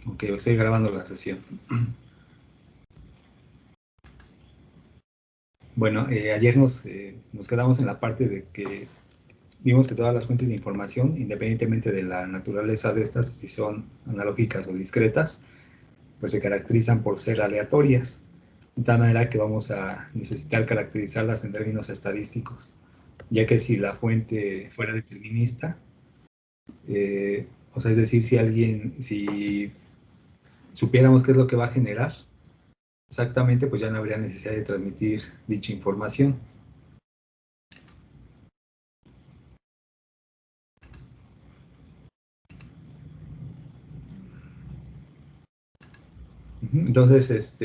Ok, estoy grabando la sesión. Bueno, ayer nos quedamos en la parte de que vimos que todas las fuentes de información, independientemente de la naturaleza de estas, si son analógicas o discretas, pues se caracterizan por ser aleatorias, de tal manera que vamos a necesitar caracterizarlas en términos estadísticos, ya que si la fuente fuera determinista, o sea, es decir, si supiéramos qué es lo que va a generar, exactamente, pues ya no habría necesidad de transmitir dicha información. Entonces,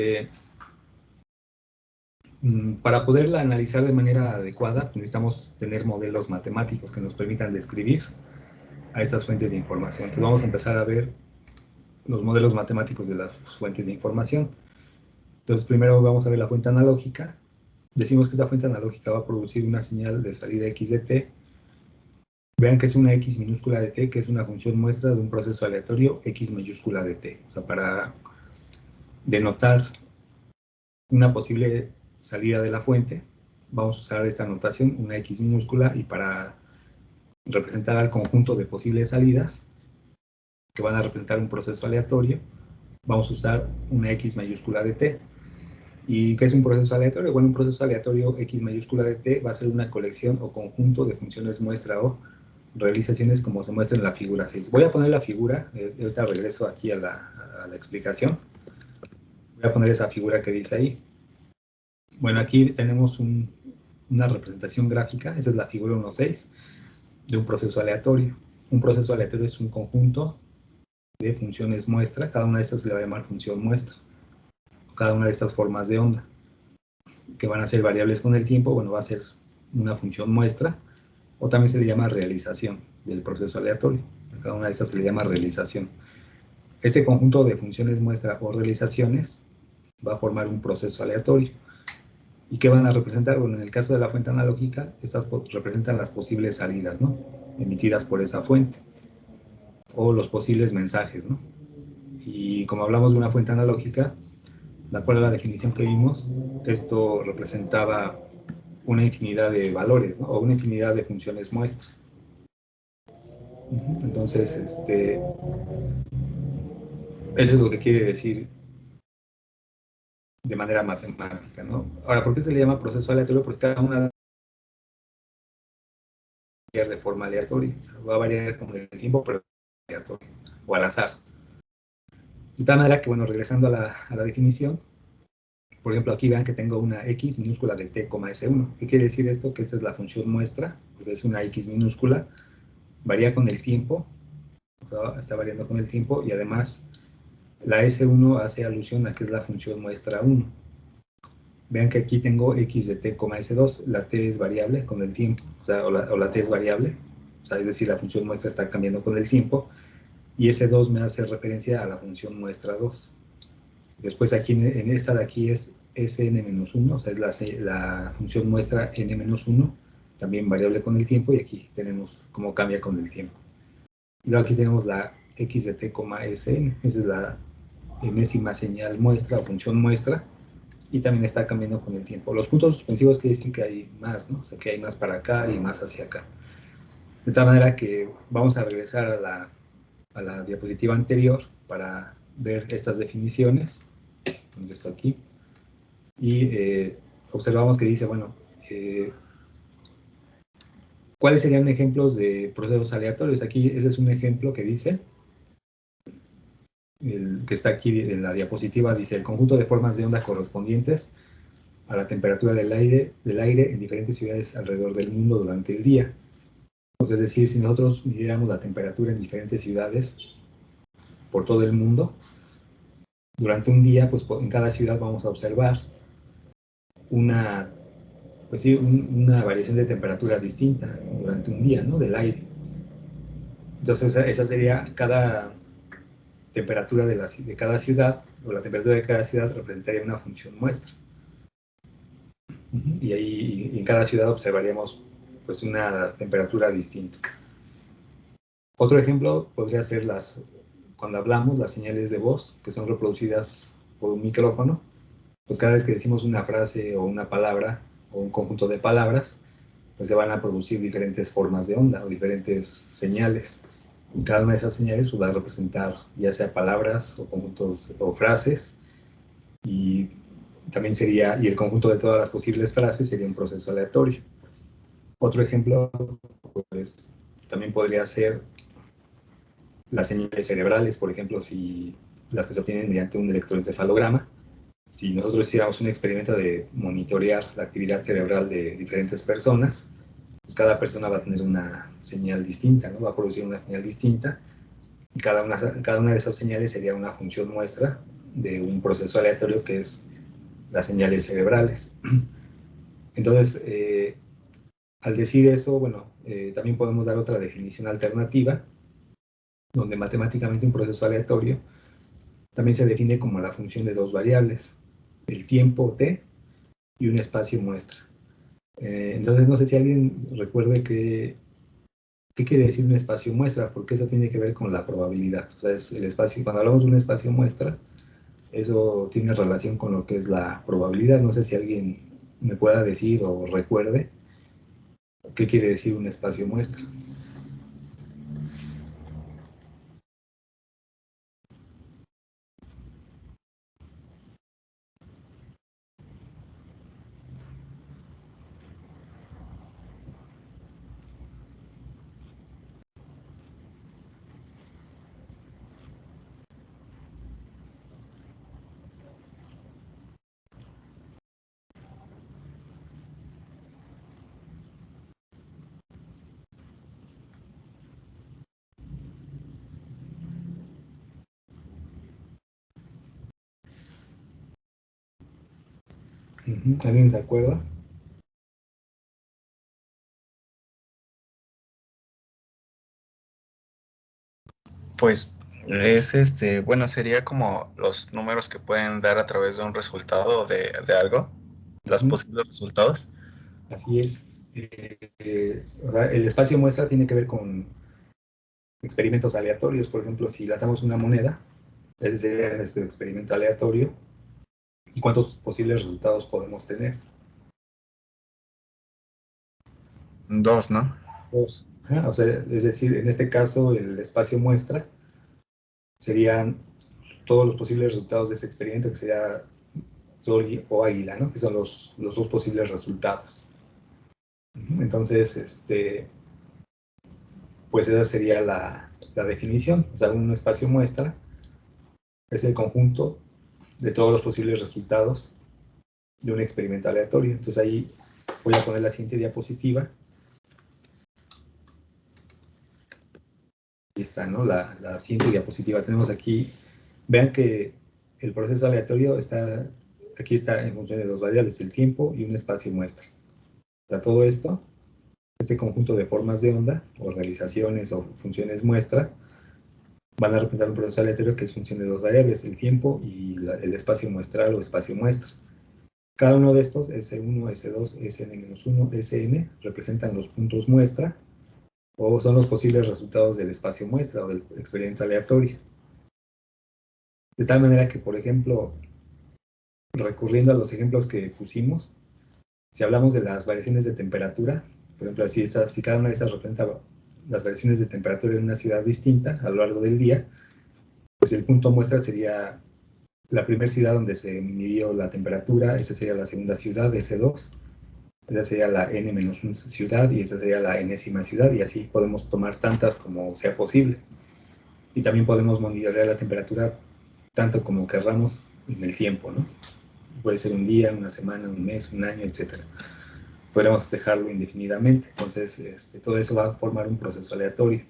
para poderla analizar de manera adecuada, necesitamos tener modelos matemáticos que nos permitan describir a estas fuentes de información. Entonces vamos a empezar a ver los modelos matemáticos de las fuentes de información. Entonces primero vamos a ver la fuente analógica. Decimos que esta fuente analógica va a producir una señal de salida x de t. Vean que es una x minúscula de t, que es una función muestra de un proceso aleatorio x mayúscula de t. O sea, para denotar una posible salida de la fuente, vamos a usar esta notación, una x minúscula, y para representar al conjunto de posibles salidas, que van a representar un proceso aleatorio, vamos a usar una x mayúscula de t. ¿Y qué es un proceso aleatorio? Bueno, un proceso aleatorio x mayúscula de t va a ser una colección o conjunto de funciones muestra o realizaciones como se muestra en la figura 6. Voy a poner la figura, ahorita regreso aquí a la explicación. Voy a poner esa figura que dice ahí. Bueno, aquí tenemos una representación gráfica, esa es la figura 1.6, de un proceso aleatorio. Un proceso aleatorio es un conjunto de funciones muestra, cada una de estas se le va a llamar función muestra, cada una de estas formas de onda, que van a ser variables con el tiempo, bueno, va a ser una función muestra, o también se le llama realización del proceso aleatorio, a cada una de estas se le llama realización. Este conjunto de funciones muestra o realizaciones va a formar un proceso aleatorio. ¿Y qué van a representar? Bueno, en el caso de la fuente analógica, estas representan las posibles salidas, ¿no?, emitidas por esa fuente, o los posibles mensajes, ¿no? Y como hablamos de una fuente analógica, de acuerdo a la definición que vimos, esto representaba una infinidad de valores, ¿no?, o una infinidad de funciones muestra. Entonces, eso es lo que quiere decir de manera matemática, ¿no? Ahora, ¿por qué se le llama proceso aleatorio? Porque cada una de forma aleatoria, o sea, va a variar con el tiempo, pero aleatorio, o al azar. De tal manera que, bueno, regresando a la definición, por ejemplo, aquí vean que tengo una x minúscula de t, S1. ¿Qué quiere decir esto? Que esta es la función muestra, porque es una x minúscula, varía con el tiempo, está variando con el tiempo, y además la S1 hace alusión a que es la función muestra 1. Vean que aquí tengo x de t, S2, la t es variable con el tiempo, o la t es variable, o sea, es decir, la función muestra está cambiando con el tiempo, y S2 me hace referencia a la función muestra 2. Después aquí en esta de aquí es Sn-1, o sea, es la función muestra n-1, también variable con el tiempo, y aquí tenemos cómo cambia con el tiempo. Y luego aquí tenemos la x de t, Sn, esa es la enésima señal muestra o función muestra, y también está cambiando con el tiempo. Los puntos suspensivos quiere decir que hay más, ¿no? O sea, que hay más para acá y más hacia acá. De tal manera que vamos a regresar a la diapositiva anterior para ver estas definiciones, donde está aquí, y observamos que dice, bueno, ¿cuáles serían ejemplos de procesos aleatorios? Aquí ese es un ejemplo que dice, el que está aquí en la diapositiva, dice el conjunto de formas de onda correspondientes a la temperatura del aire en diferentes ciudades alrededor del mundo durante el día. Pues es decir, si nosotros midiéramos la temperatura en diferentes ciudades por todo el mundo, durante un día, pues en cada ciudad vamos a observar una, pues sí, una variación de temperatura distinta durante un día, ¿no?, del aire. Entonces, esa sería cada temperatura de cada ciudad, o la temperatura de cada ciudad representaría una función muestra. Y ahí en cada ciudad observaríamos pues una temperatura distinta. Otro ejemplo podría ser cuando hablamos, las señales de voz, que son reproducidas por un micrófono, pues cada vez que decimos una frase o una palabra o un conjunto de palabras, pues se van a producir diferentes formas de onda o diferentes señales. Y cada una de esas señales pues, va a representar ya sea palabras o conjuntos o frases, y también sería, y el conjunto de todas las posibles frases sería un proceso aleatorio. Otro ejemplo, pues también podría ser las señales cerebrales, por ejemplo, si las que se obtienen mediante un electroencefalograma. Si nosotros hiciéramos un experimento de monitorear la actividad cerebral de diferentes personas, pues cada persona va a tener una señal distinta, ¿no? Va a producir una señal distinta, y cada una de esas señales sería una función muestra de un proceso aleatorio que es las señales cerebrales. Entonces, al decir eso, bueno, también podemos dar otra definición alternativa, donde matemáticamente un proceso aleatorio también se define como la función de dos variables, el tiempo t y un espacio muestra. Entonces, no sé si alguien recuerde qué quiere decir un espacio muestra, porque eso tiene que ver con la probabilidad. O sea, es el espacio, cuando hablamos de un espacio muestra, eso tiene relación con lo que es la probabilidad. No sé si alguien me pueda decir o recuerde qué quiere decir un espacio muestra. ¿Alguien se acuerda? Pues es bueno, sería como los números que pueden dar a través de un resultado de algo, los posibles resultados. Así es. O sea, el espacio muestra tiene que ver con experimentos aleatorios. Por ejemplo, si lanzamos una moneda, ese sería nuestro experimento aleatorio. ¿Y cuántos posibles resultados podemos tener? Dos, ¿no? Dos. O sea, es decir, en este caso, el espacio muestra serían todos los posibles resultados de ese experimento, que sería Sol o Águila, ¿no? Que son los dos posibles resultados. Entonces, pues esa sería la definición. O sea, un espacio muestra es el conjunto de todos los posibles resultados de un experimento aleatorio. Entonces ahí voy a poner la siguiente diapositiva. Ahí está, ¿no? La siguiente diapositiva. Tenemos aquí, vean que el proceso aleatorio está, aquí está en función de dos variables, el tiempo y un espacio muestra. O sea, todo esto, este conjunto de formas de onda, o realizaciones o funciones muestra, van a representar un proceso aleatorio que es función de dos variables, el tiempo y el espacio muestral o espacio muestra. Cada uno de estos, S1, S2, Sn-1, Sn, representan los puntos muestra o son los posibles resultados del espacio muestra o del experimento aleatorio. De tal manera que, por ejemplo, recurriendo a los ejemplos que pusimos, si hablamos de las variaciones de temperatura, por ejemplo, si cada una de esas representa las variaciones de temperatura en una ciudad distinta a lo largo del día, pues el punto muestra sería la primera ciudad donde se midió la temperatura, esa sería la segunda ciudad, S2, esa sería la n-1 ciudad y esa sería la enésima ciudad, y así podemos tomar tantas como sea posible. Y también podemos monitorear la temperatura tanto como querramos en el tiempo, ¿no? Puede ser un día, una semana, un mes, un año, etc. Podríamos dejarlo indefinidamente. Entonces, todo eso va a formar un proceso aleatorio.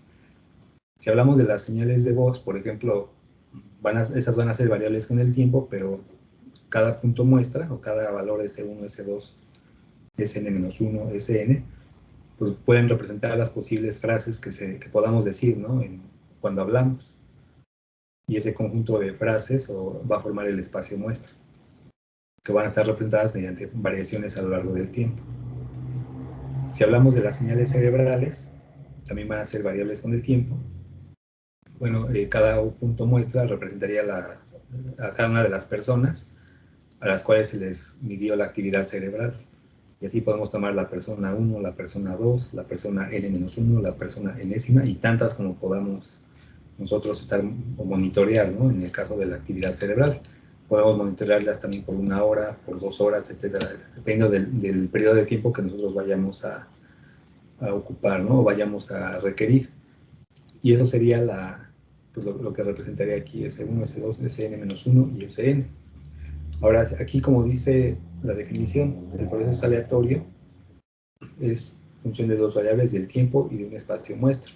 Si hablamos de las señales de voz, por ejemplo, esas van a ser variables con el tiempo, pero cada punto muestra, o cada valor S1, S2, Sn-1, Sn, pues pueden representar las posibles frases que podamos decir, ¿no? Cuando hablamos. Y ese conjunto de frases va a formar el espacio muestra, que van a estar representadas mediante variaciones a lo largo del tiempo. Si hablamos de las señales cerebrales, también van a ser variables con el tiempo, Bueno, cada punto muestra representaría a cada una de las personas a las cuales se les midió la actividad cerebral. Y así podemos tomar la persona 1, la persona 2, la persona n-1, la persona enésima y tantas como podamos nosotros estar o monitorear, ¿no? En el caso de la actividad cerebral. Podemos monitorearlas también por 1 hora, por 2 horas, etcétera, dependiendo del periodo de tiempo que nosotros vayamos a ocupar, ¿no? O vayamos a requerir. Y eso sería pues lo que representaría aquí, S1, S2, Sn-1 y Sn. Ahora, aquí como dice la definición, el proceso aleatorio es función de dos variables, del tiempo y de un espacio muestra.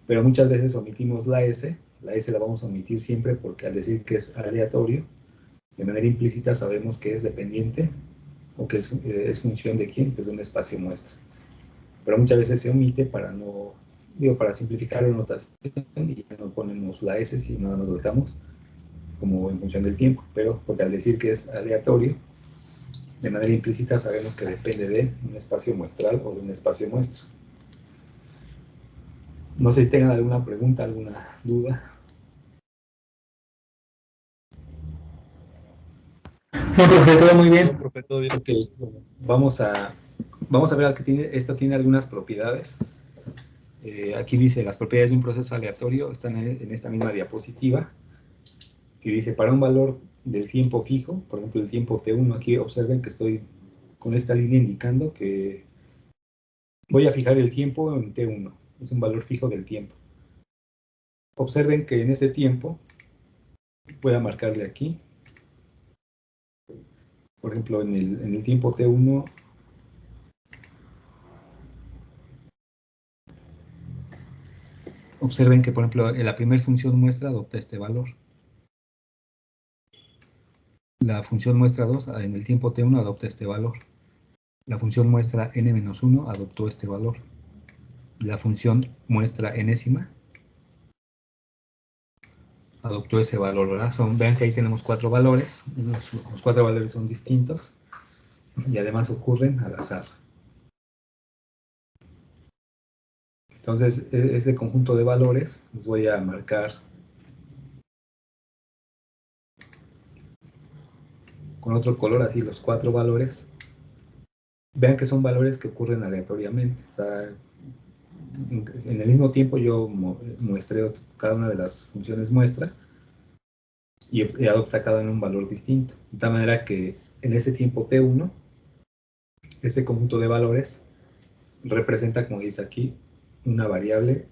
Pero muchas veces omitimos la S la vamos a omitir siempre porque al decir que es aleatorio, de manera implícita sabemos que es dependiente o que es función de quién, pues de un espacio muestra. Pero muchas veces se omite para no, para simplificar la notación y ya no ponemos la S, sino nada más lo dejamos como en función del tiempo, pero porque al decir que es aleatorio, de manera implícita sabemos que depende de un espacio muestral o de un espacio muestra. No sé si tengan alguna pregunta, alguna duda. No, profe, todo muy bien. No, profe, todo bien. Okay. Vamos a ver que esto tiene algunas propiedades. Aquí dice, las propiedades de un proceso aleatorio están en esta misma diapositiva, que dice, para un valor del tiempo fijo, por ejemplo, el tiempo t1, aquí observen que estoy con esta línea indicando que voy a fijar el tiempo en t1, es un valor fijo del tiempo. Observen que en ese tiempo, voy a marcarle aquí, por ejemplo, en el tiempo t1, observen que, por ejemplo, la primera función muestra adopta este valor. La función muestra 2 en el tiempo t1 adopta este valor. La función muestra n-1 adoptó este valor. La función muestra enésima adoptó ese valor, ¿verdad? Vean que ahí tenemos 4 valores. Los 4 valores son distintos y además ocurren al azar. Entonces, ese conjunto de valores les voy a marcar con otro color, así los 4 valores. Vean que son valores que ocurren aleatoriamente. O sea, en el mismo tiempo yo muestreo cada una de las funciones muestra y adopta cada uno un valor distinto. De tal manera que en ese tiempo t1, ese conjunto de valores representa, como dice aquí, una variable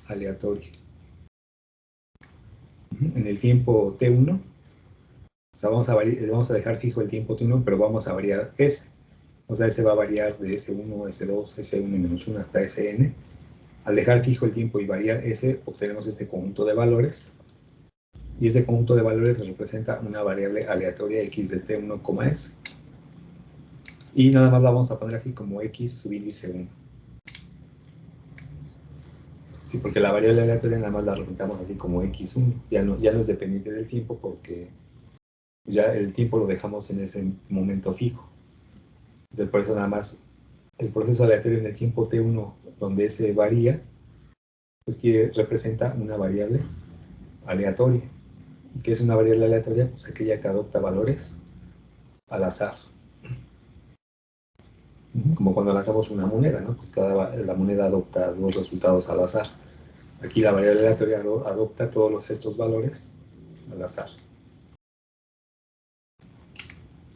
aleatoria. En el tiempo t1, o sea, vamos a dejar fijo el tiempo t1, pero vamos a variar s. O sea, s va a variar de s1, s2, s1-1 hasta sn. Al dejar fijo el tiempo y variar s, obtenemos este conjunto de valores. Y ese conjunto de valores representa una variable aleatoria x de t1, s. Y nada más la vamos a poner así como x subíndice 1. Sí, porque la variable aleatoria nada más la representamos así como x1. Ya no es dependiente del tiempo porque ya el tiempo lo dejamos en ese momento fijo. Entonces, por eso nada más el proceso aleatorio en el tiempo t1, donde ese varía, pues que representa una variable aleatoria. ¿Y qué es una variable aleatoria? Pues aquella que adopta valores al azar. Como cuando lanzamos una moneda, ¿no? Pues la moneda adopta dos resultados al azar. Aquí la variable aleatoria adopta todos estos valores al azar.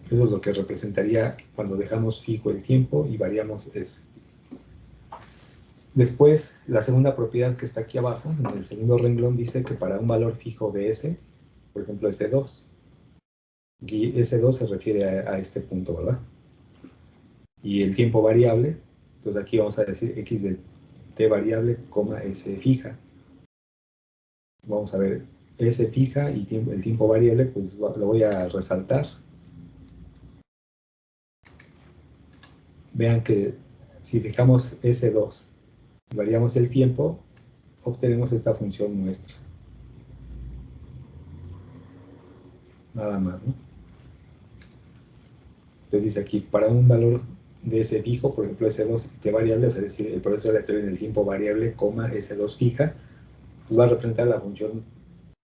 Eso es lo que representaría cuando dejamos fijo el tiempo y variamos ese. Después, la segunda propiedad que está aquí abajo, en el segundo renglón, dice que para un valor fijo de S, por ejemplo S2, y S2 se refiere a este punto, ¿verdad? Y el tiempo variable, entonces aquí vamos a decir x de t variable, S fija. Vamos a ver S fija y el tiempo variable, pues lo voy a resaltar. Vean que si fijamos S2 y variamos el tiempo, obtenemos esta función nuestra. Nada más, ¿no? Entonces dice aquí, para un valor de S fijo, por ejemplo S2 t variable, o sea, es decir, el proceso aleatorio en el tiempo variable, S2 fija, pues va a representar la función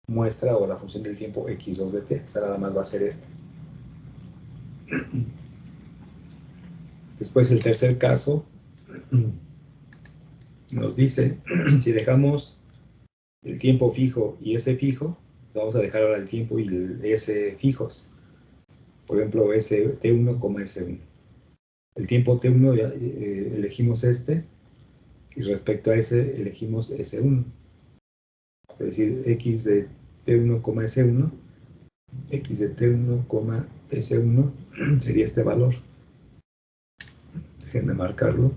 muestra o la función del tiempo x2 de t. O sea, nada más va a ser este. Después el tercer caso nos dice, si dejamos el tiempo fijo y s fijo, vamos a dejar ahora el tiempo y el s fijos. Por ejemplo, t1, s1. El tiempo t1 ya, elegimos este, y respecto a ese elegimos s1. Es decir, x de t1, s1, x de t1, s1 sería este valor. Déjenme marcarlo.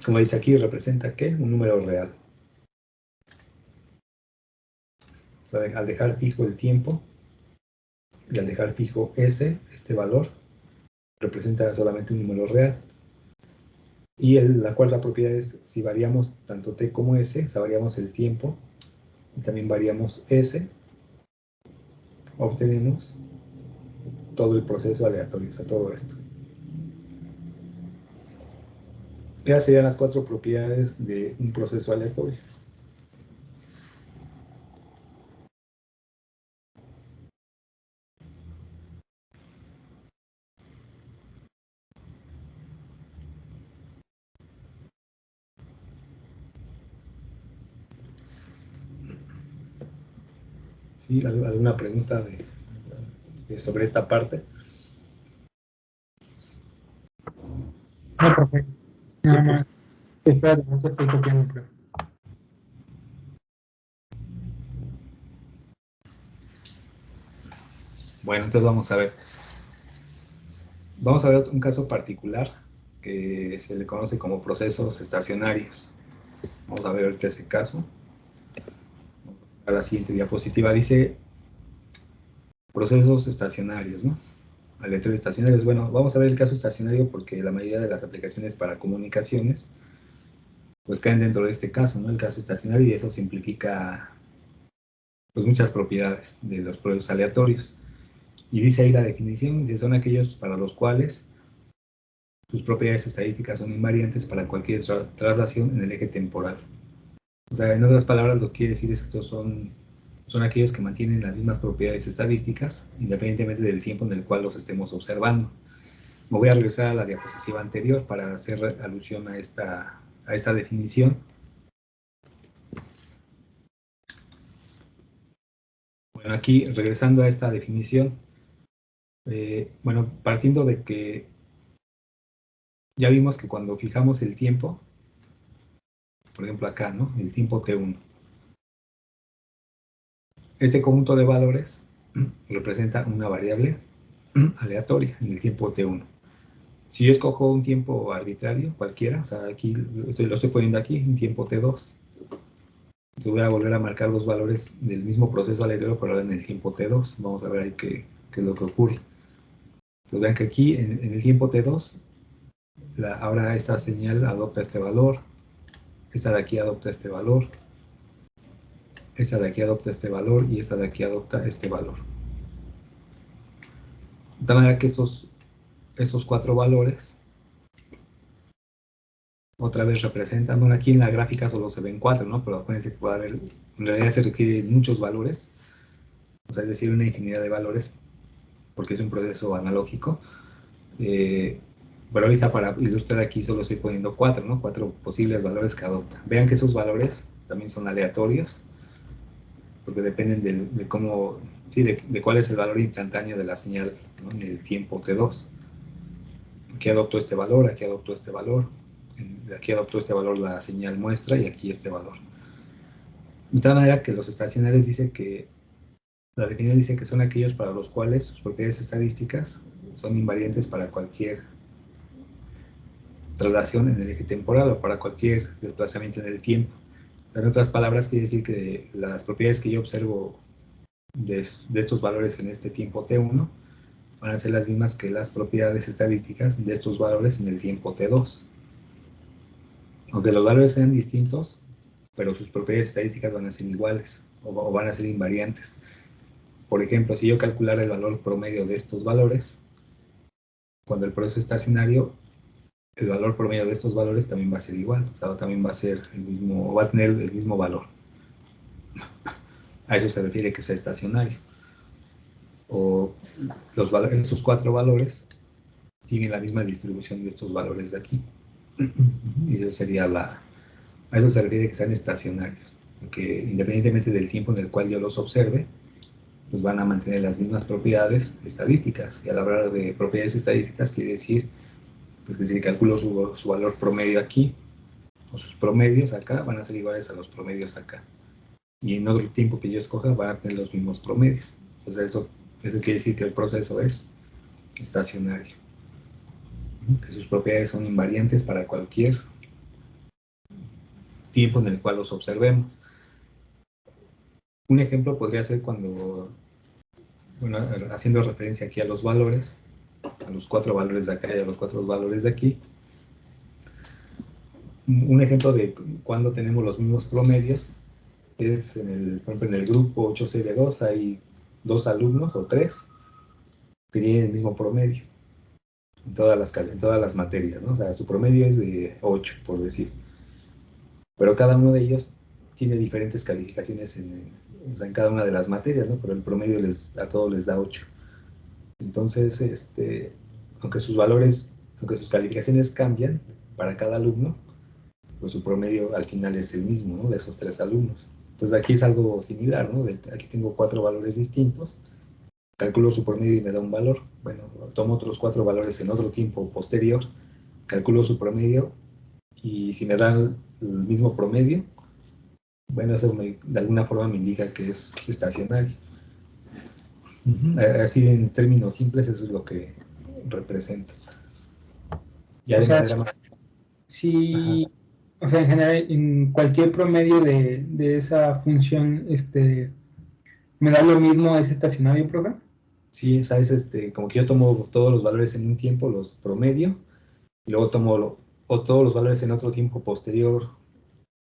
Como dice aquí, representa ¿qué? Un número real. O sea, al dejar fijo el tiempo y al dejar fijo s, este valor, representa solamente un número real. Y la cuarta propiedad es, si variamos tanto t como s, o sea, variamos el tiempo y también variamos s, obtenemos todo el proceso aleatorio, o sea, todo esto. Esas serían las cuatro propiedades de un proceso aleatorio. ¿Sí? ¿Alguna pregunta sobre esta parte? No, profe. Nada más. Espera, no te estoy copiando, profe. Bueno, entonces vamos a ver. Vamos a ver un caso particular que se le conoce como procesos estacionarios. Vamos a ver ahorita ese caso. A la siguiente diapositiva dice procesos estacionarios, ¿no? Aleatorios estacionarios. Bueno, vamos a ver el caso estacionario porque la mayoría de las aplicaciones para comunicaciones pues caen dentro de este caso, ¿no? El caso estacionario, y eso simplifica pues muchas propiedades de los procesos aleatorios. Y dice ahí la definición, dice, son aquellos para los cuales sus propiedades estadísticas son invariantes para cualquier traslación en el eje temporal. O sea, en otras palabras, lo que quiere decir es que estos son aquellos que mantienen las mismas propiedades estadísticas, independientemente del tiempo en el cual los estemos observando. Me voy a regresar a la diapositiva anterior para hacer alusión a esta definición. Bueno, aquí, regresando a esta definición, bueno, partiendo de que ya vimos que cuando fijamos el tiempo, por ejemplo acá, ¿no? El tiempo t1. Este conjunto de valores representa una variable aleatoria en el tiempo t1. Si yo escojo un tiempo arbitrario, cualquiera, o sea, aquí lo estoy poniendo aquí, un tiempo t2. Entonces voy a volver a marcar los valores del mismo proceso aleatorio, pero ahora en el tiempo t2. Vamos a ver ahí qué es lo que ocurre. Entonces vean que aquí, en el tiempo t2, ahora esta señal adopta este valor, esta de aquí adopta este valor, esta de aquí adopta este valor y esta de aquí adopta este valor. De tal manera que esos cuatro valores otra vez representan, bueno, aquí en la gráfica solo se ven 4, ¿no? Pero acuérdense que puede haber, en realidad se requieren muchos valores, o sea, es decir, una infinidad de valores, porque es un proceso analógico. Pero ahorita para ilustrar aquí solo estoy poniendo 4, ¿no? 4 posibles valores que adopta. Vean que esos valores también son aleatorios, porque dependen de cómo, sí, de cuál es el valor instantáneo de la señal, ¿no? En el tiempo t2. Aquí adoptó este valor, aquí adoptó este valor, aquí adoptó este valor la señal muestra y aquí este valor. De tal manera que los estacionarios dicen que, la definición dice que son aquellos para los cuales sus propiedades estadísticas son invariantes para cualquier traslación en el eje temporal o para cualquier desplazamiento en el tiempo. En otras palabras, quiere decir que las propiedades que yo observo de estos valores en este tiempo t1 van a ser las mismas que las propiedades estadísticas de estos valores en el tiempo t2. Aunque los valores sean distintos, pero sus propiedades estadísticas van a ser iguales o van a ser invariantes. por ejemplo, si yo calculara el valor promedio de estos valores, cuando el proceso estacionario, el valor promedio de estos valores también va a ser igual, o sea, también va a ser el mismo, va a tener el mismo valor. A eso se refiere que sea estacionario. O esos 4 valores siguen la misma distribución de estos valores de aquí. Y eso sería a eso se refiere que sean estacionarios, que independientemente del tiempo en el cual yo los observe, pues van a mantener las mismas propiedades estadísticas. Y al hablar de propiedades estadísticas quiere decir, pues que si calculo su valor promedio aquí, o sus promedios acá, van a ser iguales a los promedios acá. Y en otro tiempo que yo escoja, van a tener los mismos promedios. Entonces eso quiere decir que el proceso es estacionario, que sus propiedades son invariantes para cualquier tiempo en el cual los observemos. Un ejemplo podría ser cuando, bueno, haciendo referencia aquí a los valores, a los 4 valores de acá y a los 4 valores de aquí. Un ejemplo de cuando tenemos los mismos promedios es, por ejemplo, en el grupo 8C2 hay 2 alumnos o 3 que tienen el mismo promedio en todas las materias, ¿no? O sea, su promedio es de 8, por decir. Pero cada uno de ellos tiene diferentes calificaciones o sea, en cada una de las materias, ¿no? Pero el promedio a todos les da 8. Entonces, aunque sus calificaciones cambian para cada alumno, pues su promedio al final es el mismo, ¿no? De esos 3 alumnos. Entonces aquí es algo similar, ¿no? Aquí tengo 4 valores distintos, calculo su promedio y me da un valor. Bueno, tomo otros 4 valores en otro tiempo posterior, calculo su promedio y si me dan el mismo promedio, bueno, eso de alguna forma me indica que es estacionario. Así en términos simples, eso es lo que representa. Ya de manera más... Sí, o sea, en general, en cualquier promedio de esa función, ¿me da lo mismo ese estacionario, profe? Sí, o sea, es como que yo tomo todos los valores en un tiempo, los promedio, y luego tomo todos los valores en otro tiempo posterior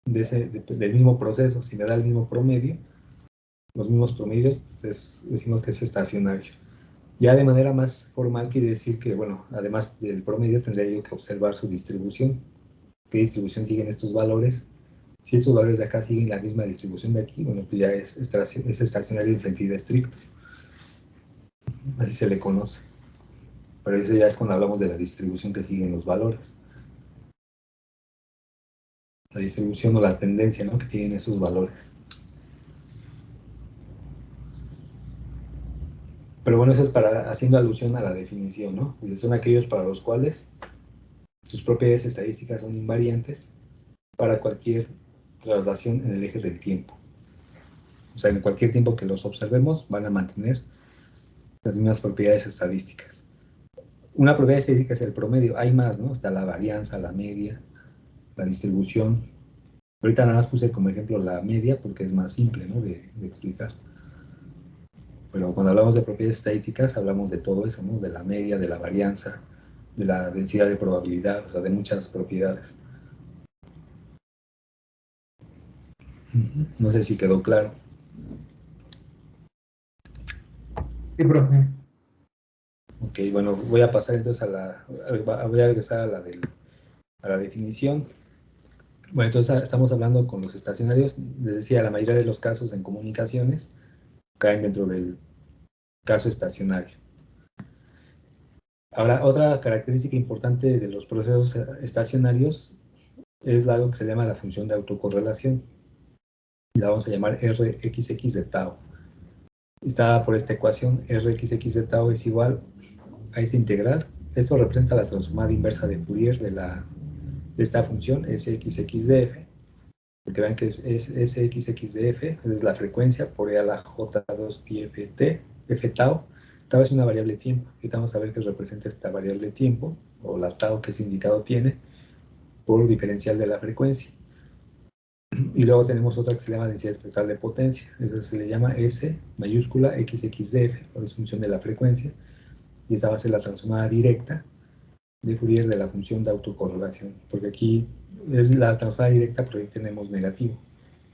del mismo proceso. Si me da el mismo promedio, los mismos promedios, pues decimos que es estacionario. Ya de manera más formal quiere decir que, bueno, además del promedio tendría yo que observar su distribución. ¿Qué distribución siguen estos valores? Si estos valores de acá siguen la misma distribución de aquí, bueno, pues ya es estacionario en sentido estricto. Así se le conoce. Pero eso ya es cuando hablamos de la distribución que siguen los valores. La distribución o la tendencia, ¿no?, que tienen esos valores. Pero bueno, eso es haciendo alusión a la definición, ¿no? Son aquellos para los cuales sus propiedades estadísticas son invariantes para cualquier traslación en el eje del tiempo. O sea, en cualquier tiempo que los observemos van a mantener las mismas propiedades estadísticas. Una propiedad estadística es el promedio. Hay más, ¿no? Está la varianza, la media, la distribución. Ahorita nada más puse como ejemplo la media porque es más simple, ¿no?, de explicar. Pero cuando hablamos de propiedades estadísticas hablamos de todo eso, ¿no?, de la media, de la varianza, de la densidad de probabilidad, o sea, de muchas propiedades. No sé si quedó claro. Sí, profe. Ok, bueno, voy a pasar entonces voy a regresar a la definición. Bueno, entonces estamos hablando con los estacionarios. Les decía, la mayoría de los casos en comunicaciones caen dentro del caso estacionario. Ahora, otra característica importante de los procesos estacionarios es algo que se llama la función de autocorrelación. La vamos a llamar Rxx de tau. Está por esta ecuación, Rxx de tau es igual a esta integral. Esto representa la transformada inversa de Fourier de esta función, Sxx de f. Porque vean que es Sxx de f, es la frecuencia por e a la j2 pi ft, f tau. Tau es una variable tiempo. Ahorita vamos a ver qué representa esta variable tiempo, o la tau que ese indicado tiene, por diferencial de la frecuencia. Y luego tenemos otra que se llama densidad espectral de potencia. Eso se le llama S mayúscula XX de f, es función de la frecuencia. Y esta va a ser la transformada directa de Fourier de la función de autocorrelación. Porque aquí es la transformada directa, pero ahí tenemos negativo.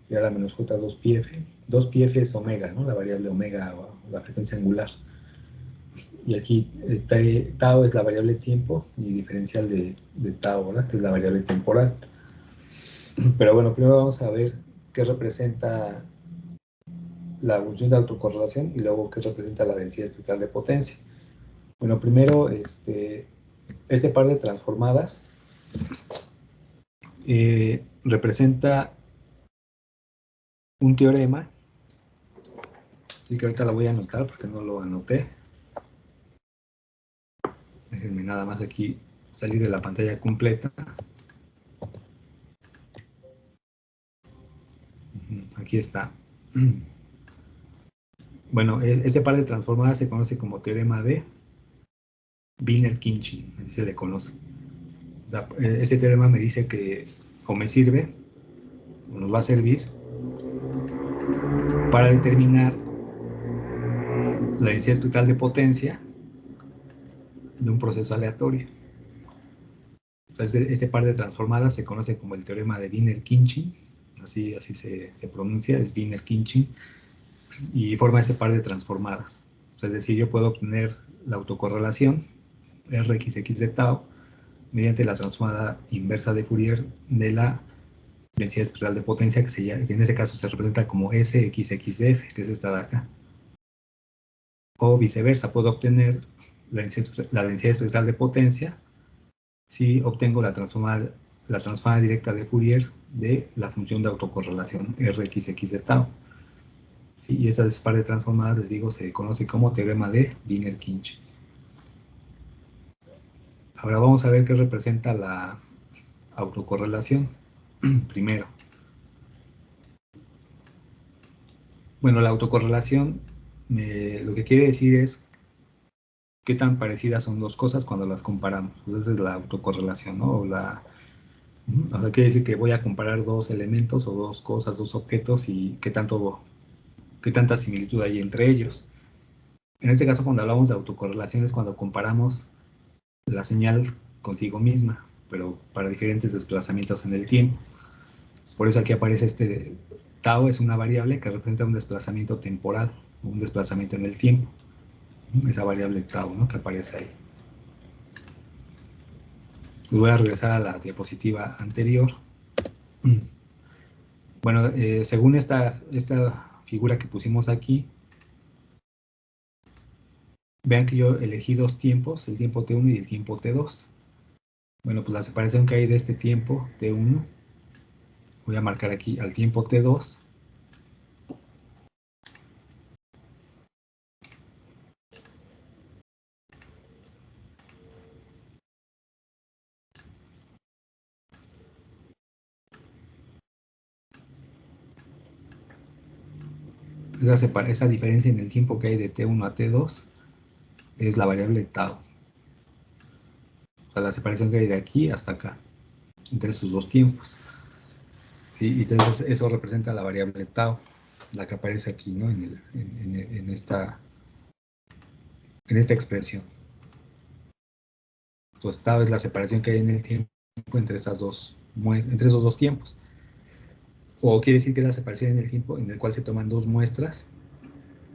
y a la menos j 2pi f. 2pi f es omega, ¿no? La variable omega o la frecuencia angular. Y aquí tau es la variable tiempo y diferencial de tau, ¿verdad? Que es la variable temporal. Pero bueno, primero vamos a ver qué representa la función de autocorrelación y luego qué representa la densidad espectral de potencia. Bueno, primero, este par de transformadas representa un teorema, así que ahorita la voy a anotar porque no lo anoté. Déjenme nada más aquí salir de la pantalla completa. Aquí está. Bueno, este par de transformadas se conoce como teorema de Wiener-Khinchin, así se le conoce. O sea, ese teorema me dice que, o me sirve, o nos va a servir, para determinar la densidad espectral de potencia de un proceso aleatorio. Entonces, este par de transformadas se conoce como el teorema de Wiener-Khinchin, así se pronuncia, es Wiener-Khinchin, y forma ese par de transformadas. O sea, es decir, yo puedo obtener la autocorrelación Rxx de tau mediante la transformada inversa de Fourier de la densidad espectral de potencia, que en ese caso se representa como Sxxdf, que es esta de acá. O viceversa, puedo obtener la densidad espectral de potencia si obtengo la transformada directa de Fourier de la función de autocorrelación Rxx de tau. ¿Sí? Y estas par de transformadas, les digo, se conoce como teorema de Wiener-Khinchin. Ahora vamos a ver qué representa la autocorrelación. Primero. Bueno, la autocorrelación lo que quiere decir es qué tan parecidas son dos cosas cuando las comparamos. Pues esa es la autocorrelación, ¿no? O sea, quiere decir que voy a comparar dos elementos o dos cosas, dos objetos y qué tanta similitud hay entre ellos. En este caso, cuando hablamos de autocorrelación es cuando comparamos la señal consigo misma, pero para diferentes desplazamientos en el tiempo. Por eso aquí aparece este tau, es una variable que representa un desplazamiento temporal, un desplazamiento en el tiempo. Esa variable tau, ¿no? Que aparece ahí. Voy a regresar a la diapositiva anterior. Bueno, según esta figura que pusimos aquí, vean que yo elegí dos tiempos, el tiempo T1 y el tiempo T2. Bueno, pues la separación que hay de este tiempo T1, voy a marcar aquí al tiempo T2. Esa diferencia en el tiempo que hay de T1 a T2 es la variable tau. O sea, la separación que hay de aquí hasta acá, entre esos dos tiempos. ¿Sí? Entonces eso representa la variable tau, la que aparece aquí, ¿no? En esta expresión. Pues tau es la separación que hay en el tiempo entre esos dos tiempos. O quiere decir que es la separación en el tiempo en el cual se toman dos muestras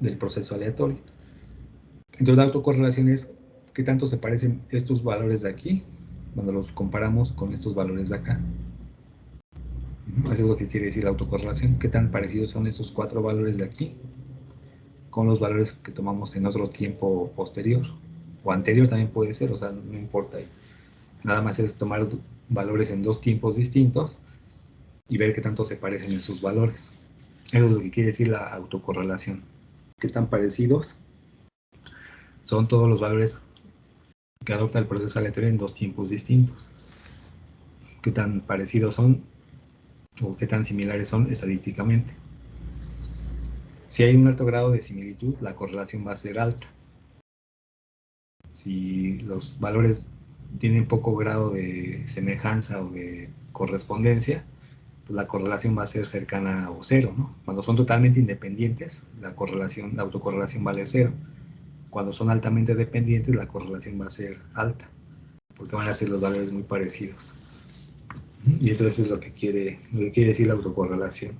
del proceso aleatorio. Entonces la autocorrelación es qué tanto se parecen estos valores de aquí cuando los comparamos con estos valores de acá. Eso es lo que quiere decir la autocorrelación, qué tan parecidos son esos cuatro valores de aquí con los valores que tomamos en otro tiempo posterior, o anterior también puede ser, o sea, no importa. Nada más es tomar valores en dos tiempos distintos y ver qué tanto se parecen esos valores. Eso es lo que quiere decir la autocorrelación. Qué tan parecidos son todos los valores que adopta el proceso aleatorio en dos tiempos distintos. Qué tan parecidos son o qué tan similares son estadísticamente. Si hay un alto grado de similitud, la correlación va a ser alta. Si los valores tienen poco grado de semejanza o de correspondencia, pues la correlación va a ser cercana o cero, ¿no? Cuando son totalmente independientes, la autocorrelación vale cero. Cuando son altamente dependientes, la correlación va a ser alta, porque van a ser los valores muy parecidos. Y entonces es lo que quiere decir la autocorrelación.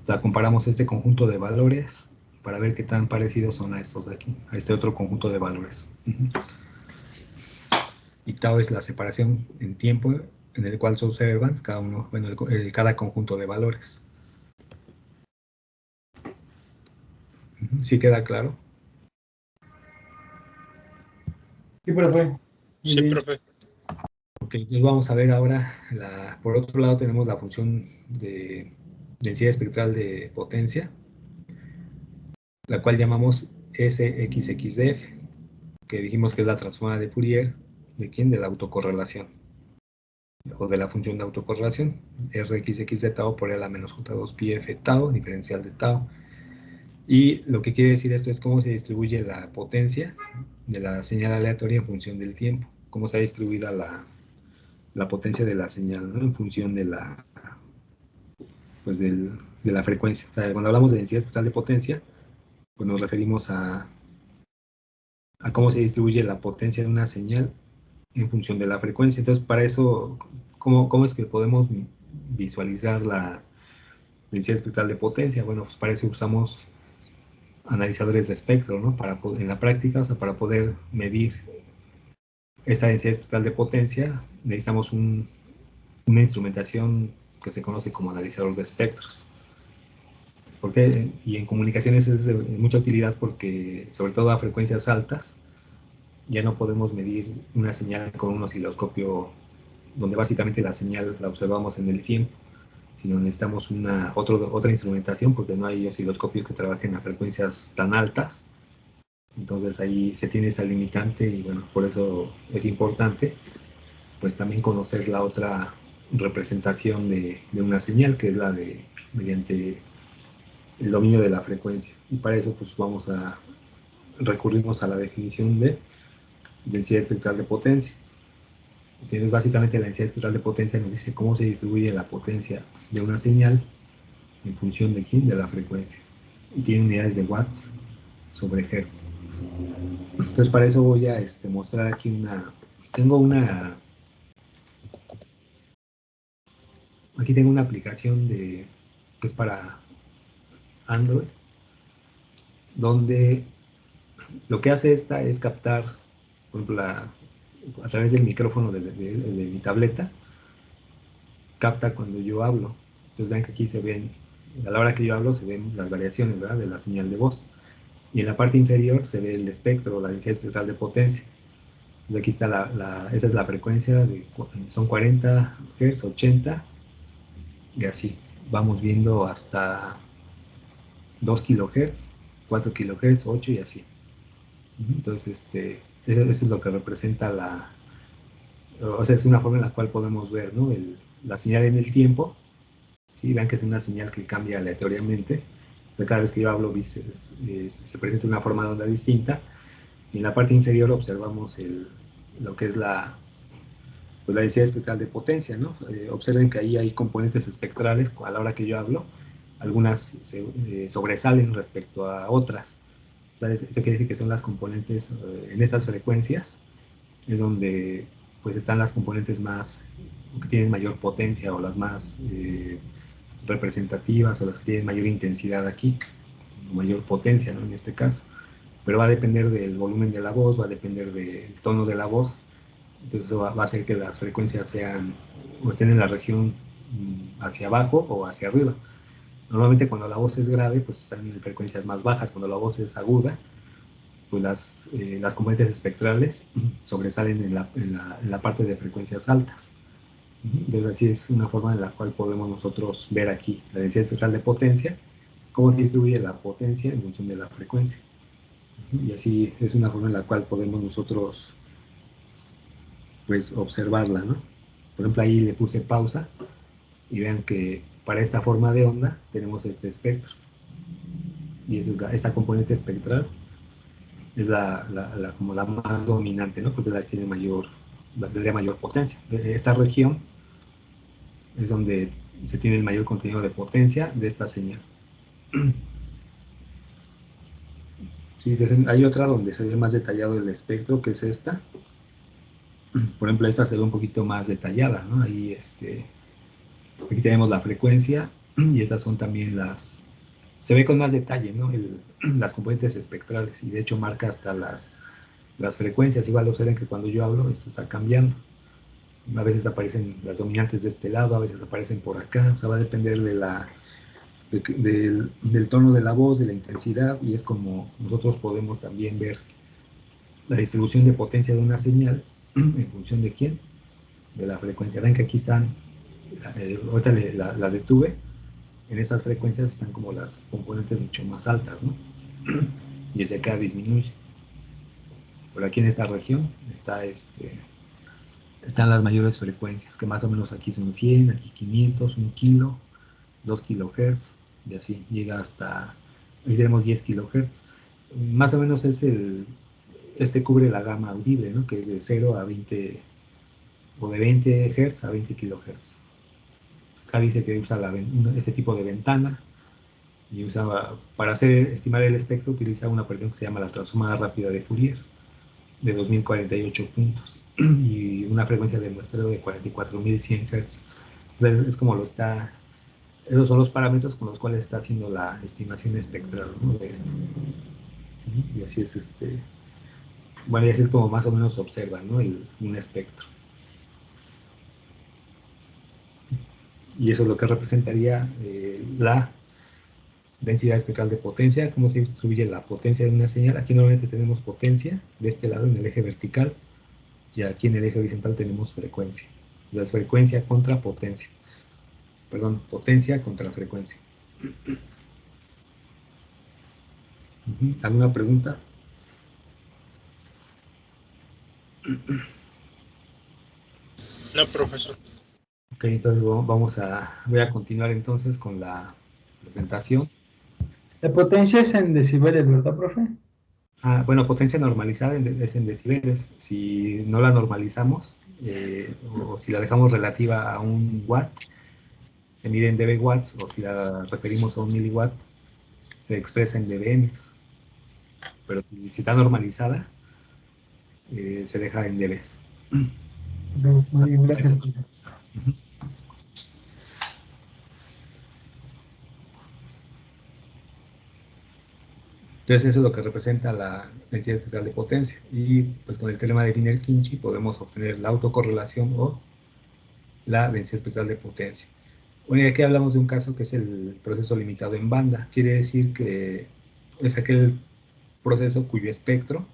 O sea, comparamos este conjunto de valores para ver qué tan parecidos son a estos de aquí, a este otro conjunto de valores. Y tau es la separación en tiempo en el cual se observan cada uno, bueno, cada conjunto de valores. ¿Sí queda claro? Sí, profe. Sí, profe. Ok, entonces vamos a ver ahora, por otro lado tenemos la función de densidad espectral de potencia, la cual llamamos SXXDF, que dijimos que es la transformada de Fourier, ¿de quién? De la autocorrelación, o de la función de autocorrelación, Rxx de tau por L a menos J2 pi F tau, diferencial de tau. Y lo que quiere decir esto es cómo se distribuye la potencia de la señal aleatoria en función del tiempo, cómo se ha distribuida la potencia de la señal, ¿no? En función de pues de la frecuencia. O sea, cuando hablamos de densidad espectral de potencia, pues nos referimos a cómo se distribuye la potencia de una señal en función de la frecuencia. Entonces, para eso, ¿cómo es que podemos visualizar la densidad espectral de potencia? Bueno, pues para eso usamos analizadores de espectro, ¿no? En la práctica, o sea, para poder medir esta densidad espectral de potencia, necesitamos una instrumentación que se conoce como analizador de espectros. Y en comunicaciones es de mucha utilidad porque, sobre todo a frecuencias altas, ya no podemos medir una señal con un osciloscopio donde básicamente la señal la observamos en el tiempo, sino necesitamos otra instrumentación porque no hay osciloscopios que trabajen a frecuencias tan altas. Entonces ahí se tiene esa limitante y bueno, por eso es importante pues también conocer la otra representación de una señal, que es la de mediante el dominio de la frecuencia. Y para eso pues recurrimos a la definición de densidad espectral de potencia. Entonces básicamente la densidad espectral de potencia nos dice cómo se distribuye la potencia de una señal en función de quién, de la frecuencia. Y tiene unidades de watts sobre hertz. Entonces para eso voy a mostrar aquí aquí tengo una aplicación que es para Android, donde lo que hace esta es captar, por ejemplo, a través del micrófono de mi tableta, capta cuando yo hablo. Entonces ven que aquí se ven, a la hora que yo hablo se ven las variaciones, ¿verdad?, de la señal de voz. Y en la parte inferior se ve el espectro, la densidad espectral de potencia. Entonces aquí está esa es la frecuencia, son 40 Hz, 80, y así. Vamos viendo hasta 2 kHz, 4 kHz, 8 y así. Entonces, eso es lo que representa o sea, es una forma en la cual podemos ver, ¿no?, la señal en el tiempo. ¿Sí? Vean que es una señal que cambia aleatoriamente. Cada vez que yo hablo se presenta una forma de onda distinta. Y en la parte inferior observamos lo que es pues la densidad espectral de potencia, ¿no? Observen que ahí hay componentes espectrales a la hora que yo hablo. Algunas sobresalen respecto a otras. O sea, eso quiere decir que son las componentes en estas frecuencias, es donde pues están las componentes que tienen mayor potencia o las más representativas o las que tienen mayor intensidad aquí, mayor potencia, ¿no?, en este caso. Pero va a depender del volumen de la voz, va a depender del tono de la voz. Entonces eso va a hacer que las frecuencias estén en la región hacia abajo o hacia arriba. Normalmente cuando la voz es grave, pues están en frecuencias más bajas. Cuando la voz es aguda, pues las componentes espectrales sobresalen en la parte de frecuencias altas. Entonces así es una forma en la cual podemos nosotros ver aquí la densidad espectral de potencia, cómo se distribuye la potencia en función de la frecuencia. Y así es una forma en la cual podemos nosotros pues observarla, ¿no? Por ejemplo, ahí le puse pausa y vean que para esta forma de onda tenemos este espectro. Y esta componente espectral es como la más dominante, ¿no?, porque tendría mayor potencia. Esta región es donde se tiene el mayor contenido de potencia de esta señal. Sí, hay otra donde se ve más detallado el espectro, que es esta. Por ejemplo, esta se ve un poquito más detallada, ¿no? Ahí aquí tenemos la frecuencia y esas son también se ve con más detalle, ¿no? Las componentes espectrales, y de hecho marca hasta las frecuencias. Igual observen que cuando yo hablo, esto está cambiando. A veces aparecen las dominantes de este lado, a veces aparecen por acá. O sea, va a depender del tono de la voz, de la intensidad, y es como nosotros podemos también ver la distribución de potencia de una señal en función de quién, de la frecuencia. Ven que aquí están, ahorita la detuve, en esas frecuencias están como las componentes mucho más altas, ¿no? Y desde acá disminuye. Por aquí en esta región están las mayores frecuencias, que más o menos aquí son 100, aquí 500, 1 kilo, 2 kilohertz, y así llega hasta, ahí tenemos 10 kilohertz. Más o menos cubre la gama audible, ¿no? Que es de 0 a 20, o de 20 Hz a 20 kilohertz. Acá dice que usa ese tipo de ventana, y para estimar el espectro, utiliza una operación que se llama la transformada rápida de Fourier, de 2048 puntos, y una frecuencia de muestreo de 44.100 Hz. Entonces es como esos son los parámetros con los cuales está haciendo la estimación espectral, ¿no? De esto. Y así es bueno, y así es como más o menos se observa, ¿no? Un espectro. Y eso es lo que representaría la densidad espectral de potencia. ¿Cómo se distribuye la potencia de una señal? Aquí normalmente tenemos potencia de este lado en el eje vertical, y aquí en el eje horizontal tenemos frecuencia. Es frecuencia contra potencia. Perdón, potencia contra frecuencia. ¿Alguna pregunta? No, profesor. Ok, entonces voy a continuar entonces con la presentación. La potencia es en decibeles, ¿verdad, profe? Bueno, potencia normalizada es en decibeles. Si no la normalizamos, o si la dejamos relativa a 1 watt, se mide en dB watts, o si la referimos a 1 miliwatt, se expresa en dBm. Pero si está normalizada, se deja en dBs. Muy bien, gracias. Entonces eso es lo que representa la densidad espectral de potencia. Y pues con el teorema de Wiener-Khinchy podemos obtener la autocorrelación o la densidad espectral de potencia. Bueno, y aquí hablamos de un caso que es el proceso limitado en banda. Quiere decir que es aquel proceso cuyo espectro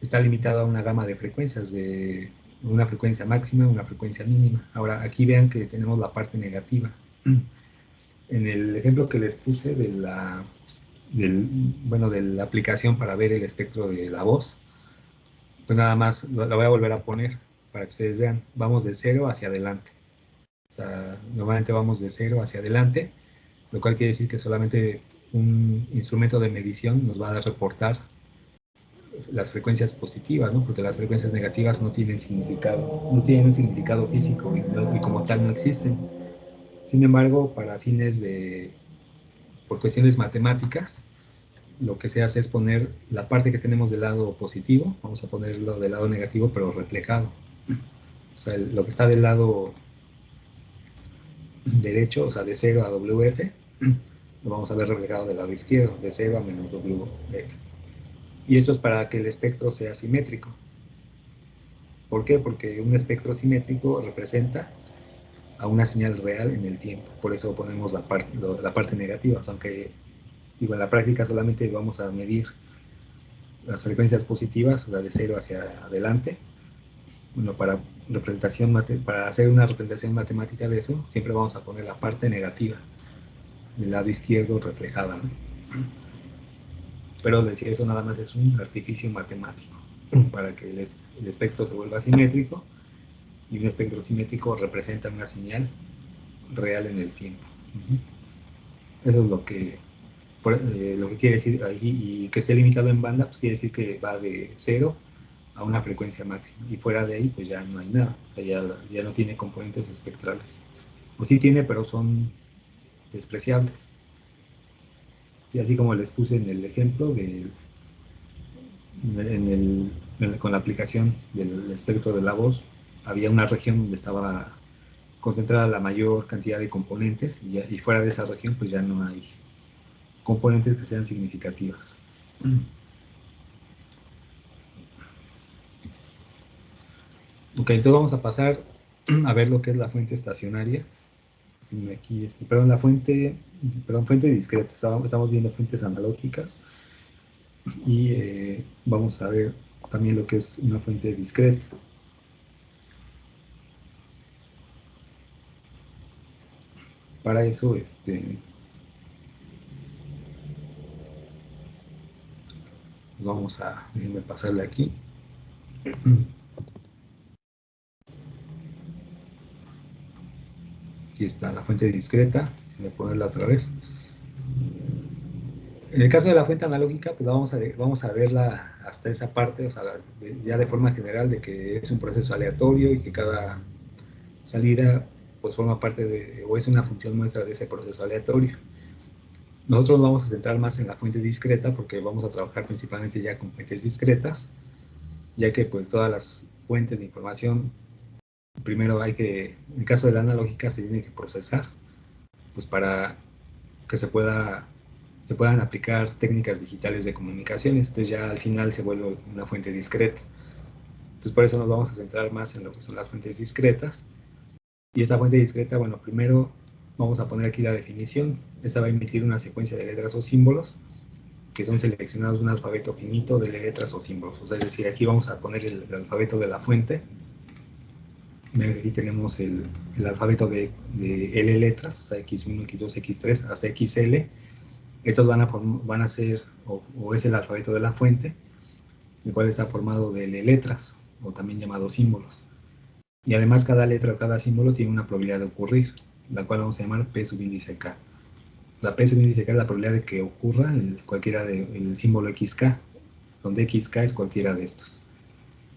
está limitado a una gama de frecuencias, de una frecuencia máxima, una frecuencia mínima. Ahora, aquí vean que tenemos la parte negativa. En el ejemplo que les puse de la aplicación para ver el espectro de la voz, pues nada más la voy a volver a poner para que ustedes vean. Vamos de 0 hacia adelante. O sea, normalmente vamos de 0 hacia adelante, lo cual quiere decir que solamente un instrumento de medición nos va a reportar las frecuencias positivas, ¿no? Porque las frecuencias negativas no tienen significado, no tienen un significado físico, y como tal no existen. Sin embargo, para fines por cuestiones matemáticas, lo que se hace es poner la parte que tenemos del lado positivo, vamos a ponerlo del lado negativo, pero reflejado. O sea, lo que está del lado derecho, o sea, de 0 a WF, lo vamos a ver reflejado del lado izquierdo, de 0 a menos WF. Y esto es para que el espectro sea simétrico. ¿Por qué? Porque un espectro simétrico representa a una señal real en el tiempo. Por eso ponemos la parte negativa, o sea, aunque digo, en la práctica solamente vamos a medir las frecuencias positivas, o sea, de 0 hacia adelante. Bueno, para hacer una representación matemática de eso, siempre vamos a poner la parte negativa del lado izquierdo reflejada, ¿no? Pero les decía, eso nada más es un artificio matemático para que el espectro se vuelva simétrico, y un espectro simétrico representa una señal real en el tiempo. Eso es lo que quiere decir ahí. Y que esté limitado en banda, pues quiere decir que va de 0 a una frecuencia máxima, y fuera de ahí pues ya no hay nada, o sea, ya no tiene componentes espectrales, o sí tiene, pero son despreciables. Y así como les puse en el ejemplo con la aplicación del espectro de la voz, había una región donde estaba concentrada la mayor cantidad de componentes y fuera de esa región pues ya no hay componentes que sean significativas. Ok, entonces vamos a pasar a ver lo que es la fuente estacionaria. Aquí, fuente discreta. Estamos viendo fuentes analógicas y vamos a ver también lo que es una fuente discreta. Para eso, vamos a, déjenme pasarle aquí. Aquí está la fuente discreta, voy a ponerla otra vez. En el caso de la fuente analógica, pues vamos a verla hasta esa parte, o sea, ya de forma general, de que es un proceso aleatorio y que cada salida pues forma parte de, o es una función muestra de ese proceso aleatorio. Nosotros vamos a centrar más en la fuente discreta porque vamos a trabajar principalmente ya con fuentes discretas, ya que pues todas las fuentes de información, primero hay que, en el caso de la analógica, se tiene que procesar, pues para que se puedan aplicar técnicas digitales de comunicaciones. Entonces ya al final se vuelve una fuente discreta. Entonces por eso nos vamos a centrar más en lo que son las fuentes discretas. Y esa fuente discreta, bueno, primero vamos a poner aquí la definición. Esta va a emitir una secuencia de letras o símbolos que son seleccionados de un alfabeto finito de letras o símbolos. O sea, es decir, aquí vamos a poner el alfabeto de la fuente. Aquí tenemos el alfabeto de L letras, o sea, X1, X2, X3, hasta XL. Estos van a ser, o es el alfabeto de la fuente, el cual está formado de letras, o también llamados símbolos. Y además cada letra o cada símbolo tiene una probabilidad de ocurrir, la cual vamos a llamar P subíndice K. La P subíndice K es la probabilidad de que ocurra cualquiera del símbolo XK, donde XK es cualquiera de estos.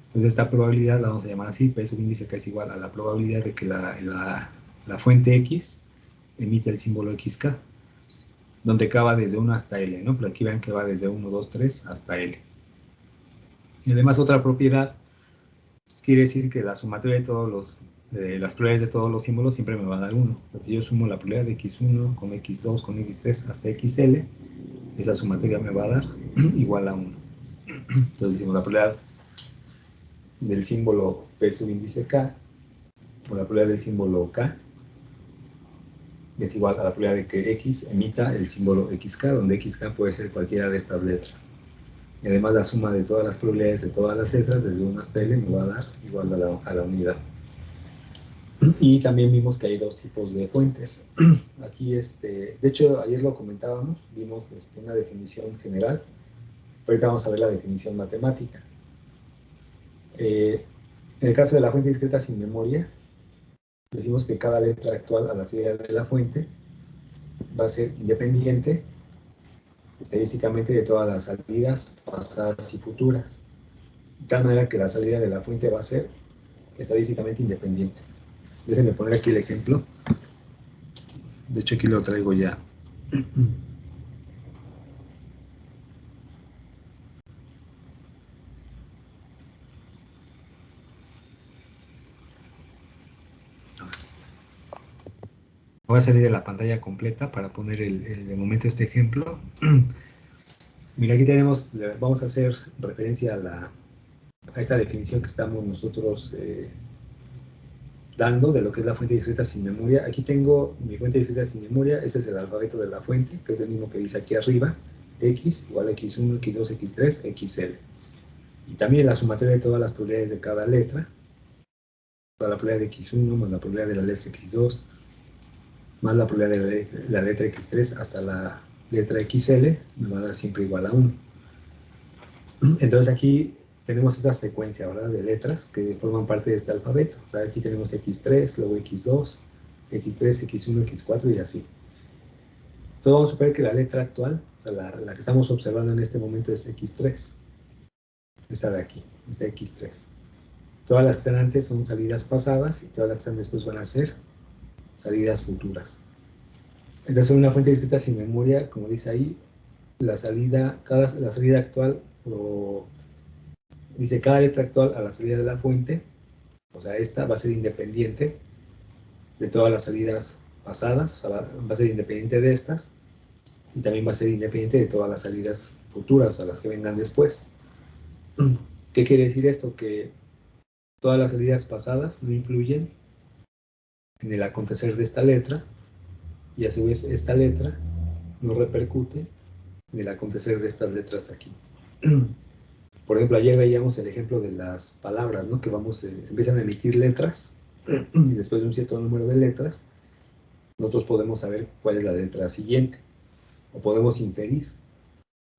Entonces esta probabilidad la vamos a llamar así, P subíndice K es igual a la probabilidad de que la fuente X emite el símbolo XK, donde K va desde 1 hasta L, ¿no? Pero aquí vean que va desde 1, 2, 3 hasta L. Y además otra propiedad quiere decir que la sumatoria de las probabilidades de todos los símbolos siempre me va a dar 1. Entonces, si yo sumo la probabilidad de X1 con X2 con X3 hasta XL, esa sumatoria me va a dar igual a 1. Entonces decimos la probabilidad del símbolo P subíndice K o la probabilidad del símbolo K es igual a la probabilidad de que X emita el símbolo XK, donde XK puede ser cualquiera de estas letras. Y además la suma de todas las probabilidades de todas las letras, desde 1 hasta L, me va a dar igual a la unidad. Y también vimos que hay dos tipos de fuentes. Aquí, de hecho, ayer lo comentábamos, vimos una definición general. Ahorita vamos a ver la definición matemática. En el caso de la fuente discreta sin memoria, decimos que cada letra actual a la salida de la fuente va a ser independiente estadísticamente de todas las salidas pasadas y futuras, de tal manera que la salida de la fuente va a ser estadísticamente independiente. Déjenme poner aquí el ejemplo. De hecho aquí lo traigo ya. Voy a salir de la pantalla completa para poner de momento este ejemplo. Mira, aquí tenemos, vamos a hacer referencia a esta definición que estamos nosotros dando de lo que es la fuente discreta sin memoria. Aquí tengo mi fuente discreta sin memoria, ese es el alfabeto de la fuente, que es el mismo que dice aquí arriba, X igual a X1, X2, X3, XL. Y también la sumatoria de todas las probabilidades de cada letra, toda la probabilidad de X1 más la probabilidad de la letra X2, más la probabilidad de la letra X3 hasta la letra XL, me va a dar siempre igual a 1. Entonces aquí tenemos esta secuencia, ¿verdad?, de letras que forman parte de este alfabeto. O sea, aquí tenemos X3, luego X2, X3, X1, X4 y así. Entonces vamos a suponer que la letra actual, o sea, la que estamos observando en este momento es X3. Esta de aquí, esta X3. Todas las que están antes son salidas pasadas y todas las que están después van a ser salidas futuras. Entonces, en una fuente discreta sin memoria, como dice ahí, la salida actual, dice cada letra actual a la salida de la fuente, o sea, esta va a ser independiente de todas las salidas pasadas, o sea, va a ser independiente de estas, y también va a ser independiente de todas las salidas futuras, o las que vengan después. ¿Qué quiere decir esto? Que todas las salidas pasadas no influyen en el acontecer de esta letra, y a su vez esta letra no repercute en el acontecer de estas letras de aquí. Por ejemplo, ayer veíamos el ejemplo de las palabras, ¿no? Que se empiezan a emitir letras, y después de un cierto número de letras, nosotros podemos saber cuál es la letra siguiente, o podemos inferir.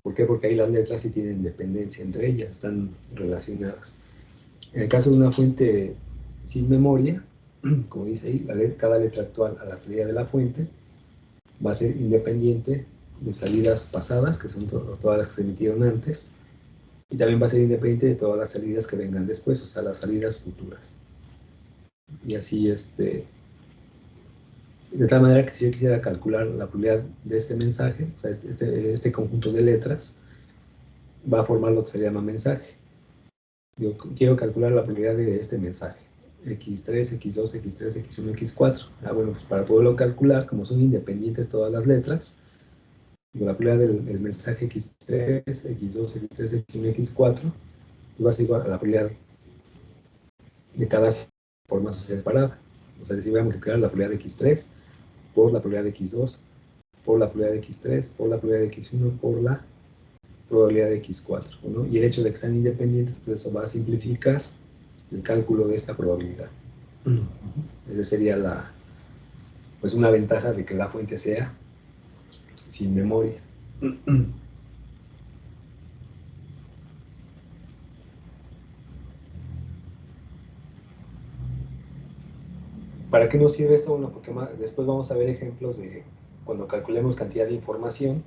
¿Por qué? Porque ahí las letras sí tienen dependencia entre ellas, están relacionadas. En el caso de una fuente sin memoria, como dice ahí, cada letra actual a la salida de la fuente va a ser independiente de salidas pasadas, que son todas las que se emitieron antes, y también va a ser independiente de todas las salidas que vengan después, o sea, las salidas futuras. Y así, de tal manera que si yo quisiera calcular la probabilidad de este mensaje, o sea, este conjunto de letras, va a formar lo que se llama mensaje. Yo quiero calcular la probabilidad de este mensaje, x3, x2, x3, x1, x4. Bueno, pues para poderlo calcular, como son independientes todas las letras, la probabilidad del mensaje x3, x2, x3, x1, x4, va a ser igual a la probabilidad de cada forma separada. O sea, decir, voy a multiplicar la probabilidad de x3 por la probabilidad de x2, por la probabilidad de x3, por la probabilidad de x1, por la probabilidad de x4, ¿no? Y el hecho de que sean independientes, pues eso va a simplificar el cálculo de esta probabilidad. Esa sería pues una ventaja de que la fuente sea sin memoria. ¿Para qué nos sirve esto? Bueno, porque después vamos a ver ejemplos de cuando calculemos cantidad de información,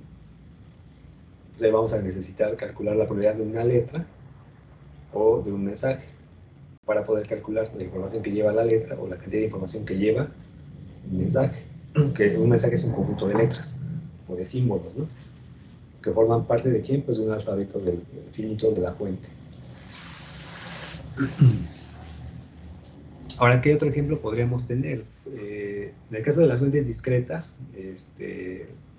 pues ahí vamos a necesitar calcular la probabilidad de una letra o de un mensaje para poder calcular la información que lleva la letra o la cantidad de información que lleva un mensaje. Que un mensaje es un conjunto de letras o de símbolos, ¿no? Que forman parte de ¿quién? Pues de un alfabeto finito de la fuente. Ahora, ¿qué otro ejemplo podríamos tener? En el caso de las fuentes discretas,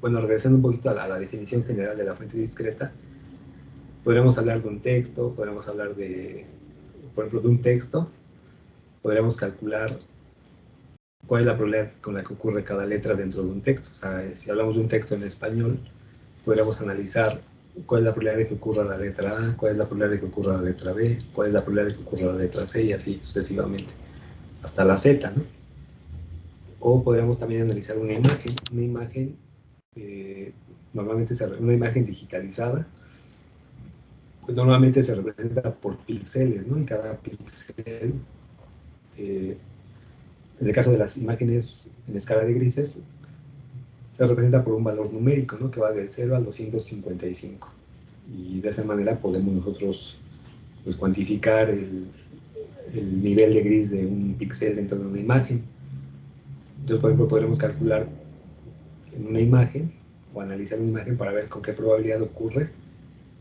bueno, regresando un poquito a la definición general de la fuente discreta, podríamos hablar de un texto, podríamos hablar por ejemplo, de un texto, podríamos calcular cuál es la probabilidad con la que ocurre cada letra dentro de un texto. O sea, si hablamos de un texto en español, podríamos analizar cuál es la probabilidad de que ocurra la letra A, cuál es la probabilidad de que ocurra la letra B, cuál es la probabilidad de que ocurra la letra C, y así sucesivamente, hasta la Z, ¿no? O podríamos también analizar una imagen, normalmente una imagen digitalizada, pues normalmente se representa por píxeles, ¿no? Y cada píxel, en el caso de las imágenes en escala de grises, se representa por un valor numérico, ¿no? Que va del 0 al 255. Y de esa manera podemos nosotros pues, cuantificar el nivel de gris de un píxel dentro de una imagen. Entonces, por ejemplo, podremos calcular en una imagen o analizar una imagen para ver con qué probabilidad ocurre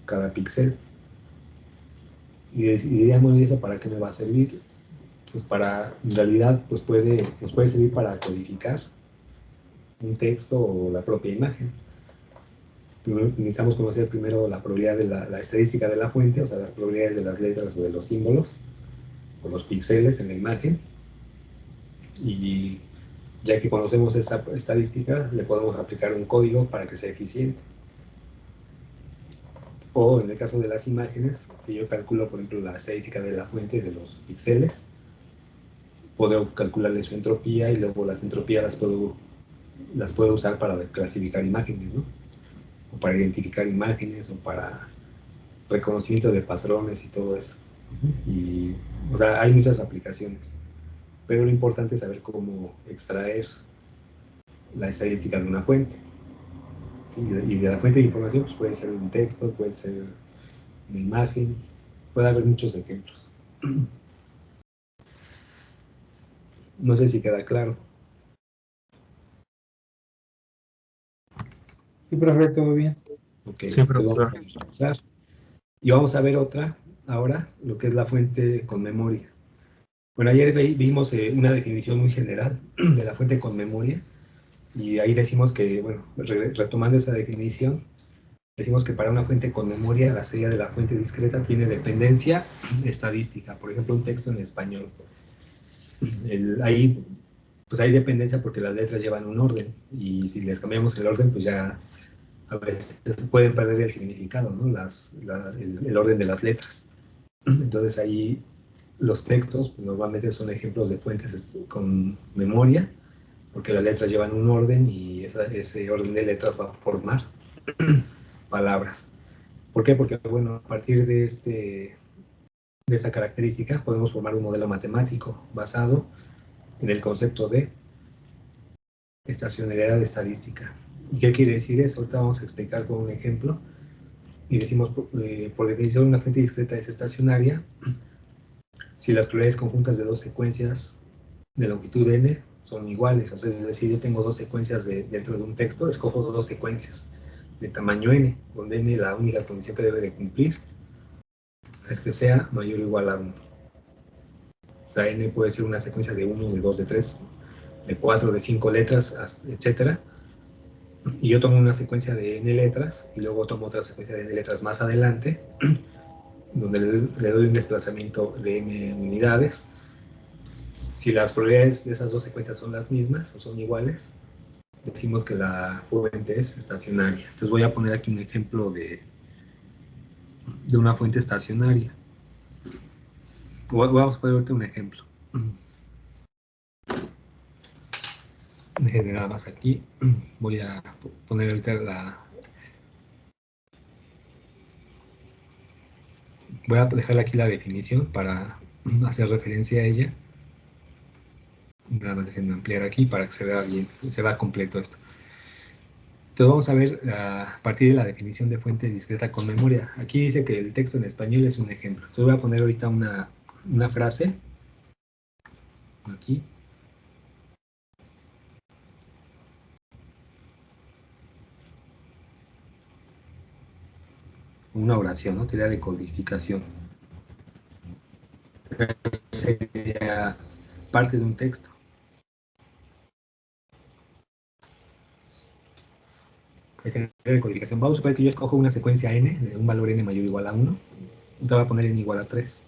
cada píxel. Y diríamos, ¿y eso para qué me va a servir? Pues en realidad, pues nos puede servir para codificar un texto o la propia imagen. Necesitamos conocer primero la probabilidad de la estadística de la fuente, o sea, las probabilidades de las letras o de los símbolos, o los píxeles en la imagen, y ya que conocemos esa estadística, le podemos aplicar un código para que sea eficiente. O en el caso de las imágenes, si yo calculo, por ejemplo, la estadística de la fuente de los píxeles, puedo calcularle su entropía y luego las entropías las puedo usar para clasificar imágenes, ¿no? O para identificar imágenes, o para reconocimiento de patrones y todo eso. Y, o sea, hay muchas aplicaciones, pero lo importante es saber cómo extraer la estadística de una fuente. Y de la fuente de información pues puede ser un texto, puede ser una imagen, puede haber muchos ejemplos. No sé si queda claro. Sí, profe, todo bien. Ok, Sí, entonces profesor. vamos a empezar. Y vamos a ver otra, ahora, lo que es la fuente con memoria. Bueno, ayer vimos una definición muy general de la fuente con memoria, y ahí decimos que, bueno, retomando esa definición, decimos que para una fuente con memoria, la serie de la fuente discreta tiene dependencia estadística. Por ejemplo, un texto en español. Ahí, pues hay dependencia porque las letras llevan un orden, y si les cambiamos el orden, pues ya a veces pueden perder el significado, ¿no? El orden de las letras. Entonces ahí los textos pues, normalmente son ejemplos de fuentes con memoria, porque las letras llevan un orden y ese orden de letras va a formar palabras. ¿Por qué? Porque, bueno, a partir de esta característica podemos formar un modelo matemático basado en el concepto de estacionalidad estadística. ¿Y qué quiere decir eso? Ahorita vamos a explicar con un ejemplo. Y decimos, por definición, una fuente discreta es estacionaria si las probabilidades conjuntas de dos secuencias de longitud n son iguales. O sea, es decir, yo tengo dos secuencias dentro de un texto, escojo dos secuencias de tamaño n, donde n la única condición que debe de cumplir es que sea mayor o igual a 1. O sea, n puede ser una secuencia de 1, de 2, de 3, de 4, de 5 letras, etcétera. Y yo tomo una secuencia de n letras y luego tomo otra secuencia de n letras más adelante, donde le doy un desplazamiento de n unidades. Si las probabilidades de esas dos secuencias son las mismas o son iguales, decimos que la fuente es estacionaria. Entonces voy a poner aquí un ejemplo de una fuente estacionaria. Vamos a poner ahorita un ejemplo. Déjenme nada más aquí. Voy a poner ahorita voy a dejar aquí la definición para hacer referencia a ella. Nada más déjenme ampliar aquí para que se vea bien, se vea completo esto. Entonces vamos a ver a partir de la definición de fuente discreta con memoria. Aquí dice que el texto en español es un ejemplo. Entonces voy a poner ahorita una frase. Aquí. Una oración, ¿no? Teoría de codificación. Sería parte de un texto. Teoría de codificación. Vamos a suponer que yo escojo una secuencia n, de un valor n mayor o igual a 1. Entonces voy a poner n igual a 3.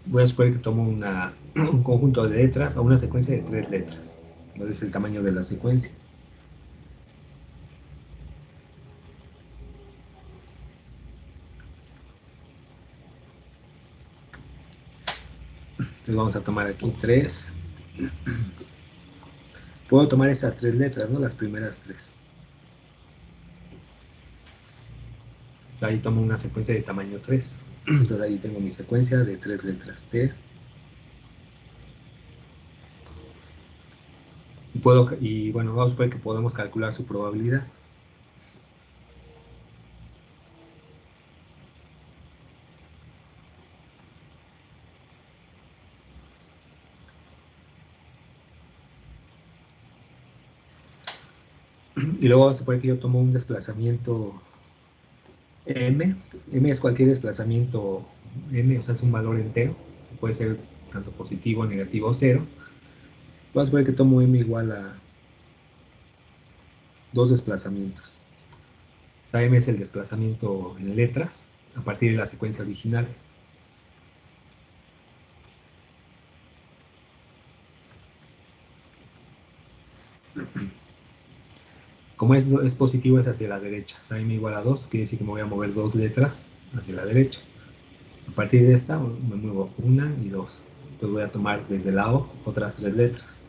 Voy a suponer que tomo un conjunto de letras o una secuencia de 3 letras. Entonces es el tamaño de la secuencia. Entonces vamos a tomar aquí 3. Puedo tomar estas 3 letras, ¿no? Las primeras 3. Ahí tomo una secuencia de tamaño 3. Entonces ahí tengo mi secuencia de 3 letras T. Y bueno, vamos a ver que podemos calcular su probabilidad. Y luego vamos a suponer que yo tomo un desplazamiento m. M es cualquier desplazamiento m, o sea, es un valor entero. Puede ser tanto positivo, negativo o cero. Vamos a suponer que tomo m igual a 2 desplazamientos. O sea, m es el desplazamiento en letras a partir de la secuencia original. Como es positivo, es hacia la derecha. O sea, m igual a 2, quiere decir que me voy a mover 2 letras hacia la derecha. A partir de esta me muevo 1 y 2. Entonces voy a tomar desde la O otras 3 letras.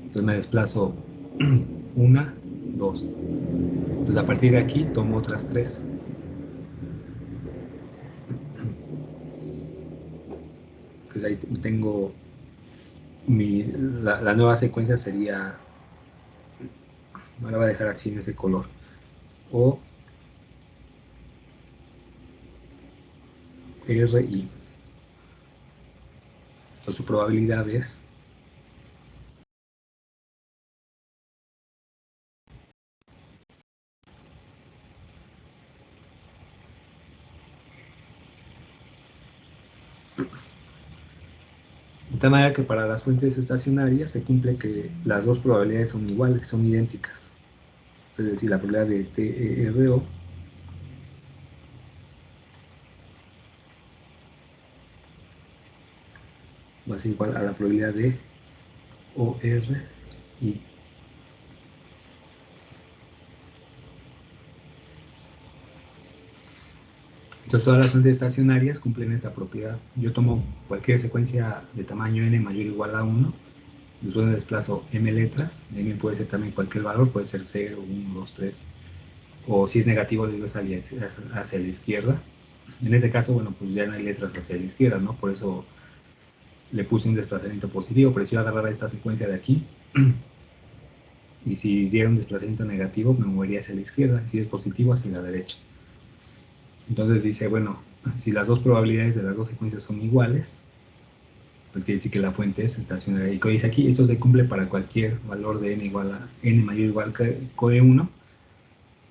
Entonces me desplazo 1, 2. Entonces a partir de aquí tomo otras 3. Entonces ahí tengo la nueva secuencia sería, ahora voy a dejar así en ese color, O, R, I. Entonces su probabilidad es de tal manera que para las fuentes estacionarias se cumple que las dos probabilidades son iguales, son idénticas. Es decir, la probabilidad de TERO va a ser igual a la probabilidad de ORI. Entonces todas las fuentes estacionarias cumplen esta propiedad. Yo tomo cualquier secuencia de tamaño n mayor o igual a 1, después me desplazo m letras, m puede ser también cualquier valor, puede ser 0, 1, 2, 3, o si es negativo le digo hacia la izquierda. En este caso, bueno, pues ya no hay letras hacia la izquierda, ¿no? Por eso le puse un desplazamiento positivo, pero si yo agarrara esta secuencia de aquí, y si diera un desplazamiento negativo, me movería hacia la izquierda, si es positivo, hacia la derecha. Entonces dice, bueno, si las dos probabilidades de las dos secuencias son iguales, pues quiere decir que la fuente es estacionaria. Y como dice aquí, esto se cumple para cualquier valor de n igual a n mayor o igual que e1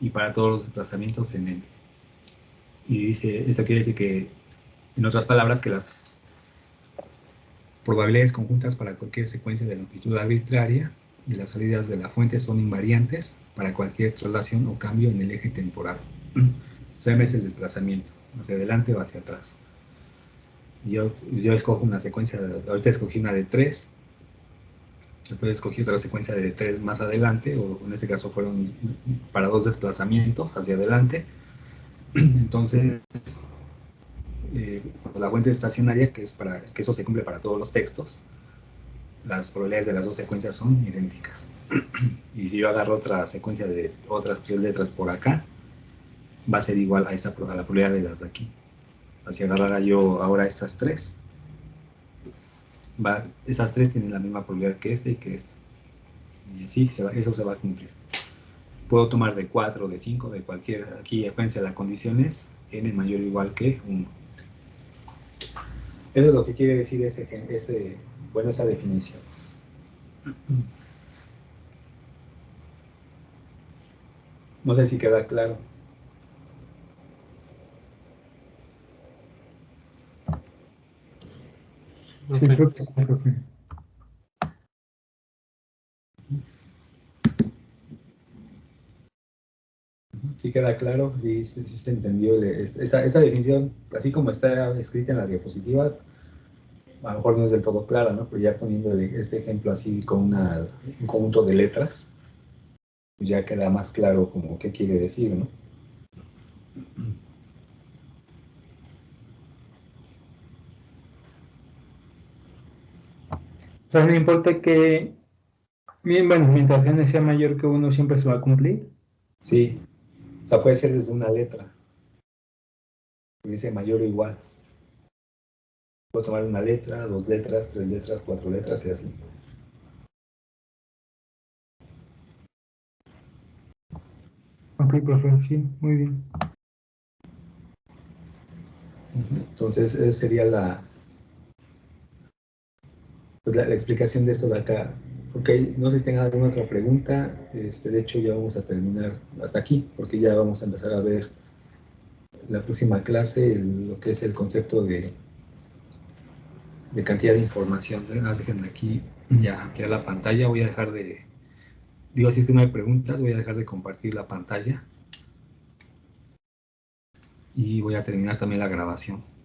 y para todos los desplazamientos en n. Y dice, esto quiere decir que, en otras palabras, que las probabilidades conjuntas para cualquier secuencia de longitud arbitraria y las salidas de la fuente son invariantes para cualquier traslación o cambio en el eje temporal. O sea, es el desplazamiento, hacia adelante o hacia atrás. Yo escojo una secuencia, ahorita escogí una de 3, después escogí otra secuencia de 3 más adelante, o en este caso fueron para 2 desplazamientos hacia adelante. Entonces, la fuente estacionaria, que eso se cumple para todos los textos, las probabilidades de las dos secuencias son idénticas. Y si yo agarro otra secuencia de otras 3 letras por acá, va a ser igual a la probabilidad de las de aquí. Si agarrara yo ahora estas 3, esas 3 tienen la misma probabilidad que esta y que esta. Y así eso se va a cumplir. Puedo tomar de 4, de 5, de cualquier. Aquí, acuérdense, la condición es n mayor o igual que 1. Eso es lo que quiere decir esa definición. No sé si queda claro. Sí, creo que sí, profe. ¿Sí queda claro? ¿Sí se entendió? Esa definición, así como está escrita en la diapositiva, a lo mejor no es del todo clara, ¿no? Pero ya poniendo este ejemplo así con un conjunto de letras, pues ya queda más claro como qué quiere decir, ¿no? O sea, no importa que, bien, bueno, mientras n sea mayor que 1 siempre se va a cumplir. Sí, o sea, puede ser desde una letra, que dice mayor o igual. Puedo tomar una letra, 2 letras, 3 letras, 4 letras y así. Ok, profe, sí, muy bien. Entonces, esa sería pues la explicación de esto de acá. Ok, no sé si tengan alguna otra pregunta. De hecho, ya vamos a terminar hasta aquí, porque ya vamos a empezar a ver la próxima clase lo que es el concepto de cantidad de información. Déjenme aquí ya ampliar la pantalla. Voy a dejar digo, si es que no hay preguntas, voy a dejar de compartir la pantalla y voy a terminar también la grabación.